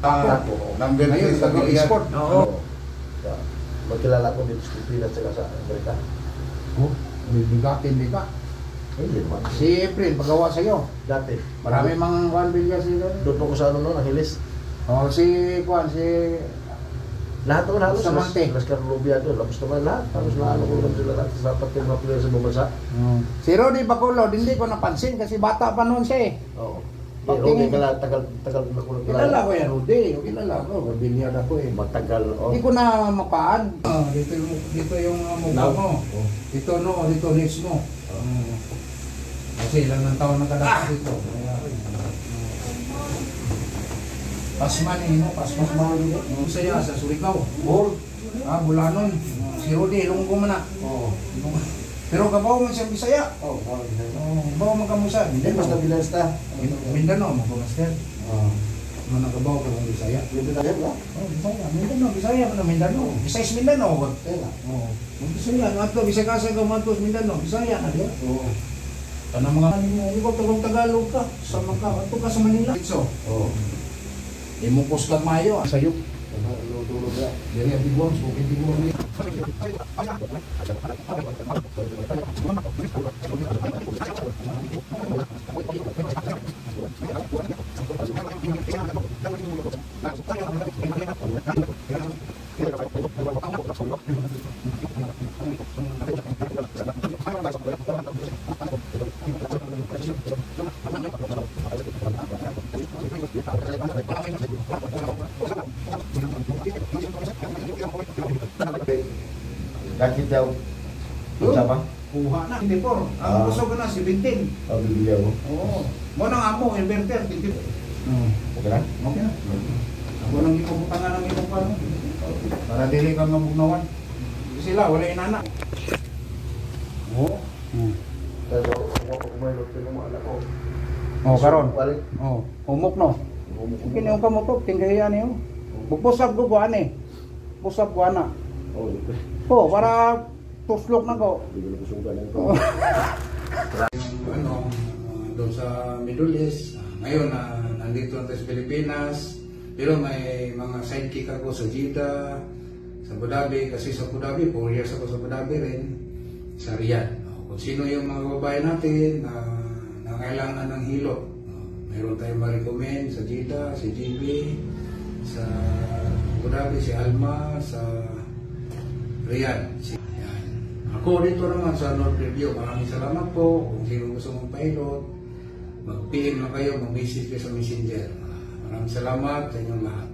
Tapo. Number 3 sa Export. Oo. Magkilala ko dito sa Pilipinas at sa Amerika. Oh, bigatin di ba? Hindi naman. Si April, pagawa sa'yo. Dati. Marami mga kuhan bilya sila. Doon po ko sa ano noon, ang hilis. Oh, si kuhan, si... Lahat naman halos. Bustamante. Las Carlubia doon. Tapos naman lahat. Tapos na ano ko naman sila lahat. Dapat yung mga player sa bumansa. Si Rudy Bacolod, hindi ko napansin kasi bata pa noon siya eh. Oo. Pagtingin- Tagal na ko Kilala ko yan, Rudy. Kilala ko. Bilyar ako eh. Matagal. Hindi ko na mapaan. Dito yung mukha mo. Dito no, dito lips mo. Kasi ilang ng taon na kadapa dito. Pasman eh, no? Pasmas ba dito? Saya sa Surigao. Bulanon. Si Rudy, ilunggo mo na. Pero kabaw man siya Bisaya. Bawa man kamusa. Hindi, basta bilans ta. Mindanao, magpamaster. Managabaw ka ng Bisaya. Bisaya ba? Bisaya. Mindanao, Bisaya ka na Mindanao. Bisayas Mindanao. Bisaya. Ato, Bisaya ka sa Mindanao. Bisaya na diya. Tanang mga ikaw Tagalog ka. Sama ka. Ato ka sa Manila. So, imukos kang mayo. Sayok. Tulog na. Dari ang tiguang. Bukit tiguang. Kakit daw. Unsa pa? Kuha na. Hindi po. Ang gusto ko na, 17. Bibigyan mo. Oo. Mo nang amo, inverter. Okay na? Okay na. Ako nang ipuputangan ng iyong pa. Para dili kang mabugnawan. Sila, wala inana. Oo. Pero ako kumailot din ng mga anak ko. Oh, karon. Balik. Oh, humok no. Kini yung kamotok, tinggayan niyo. Bugpusab ko kuan eh. Pusab ko ana. Oh, para tuslok na ko. Hindi ko sugan ito. Ano, doon sa Middle East. Ngayon, nandito na tayo sa Pilipinas. Pero may mga sidekick ako sa Jeddah, sa Abu Dhabi. Kasi sa Abu Dhabi, 4 years ako sa Abu Dhabi rin. Sa Riyadh. Kung sino yung mga babae natin na kailangan ng hilot. Mayroon tayong ma-recommend sa Jeddah, si JB, sa Abu Dhabi, si Alma, sa Riyadh. Yan. Ako dito naman sa North Review. Maraming salamat po. Kung sino gusto mong pilot, mag-PM na kayo, mag-message kayo sa Messenger. Maraming salamat sa inyong lahat.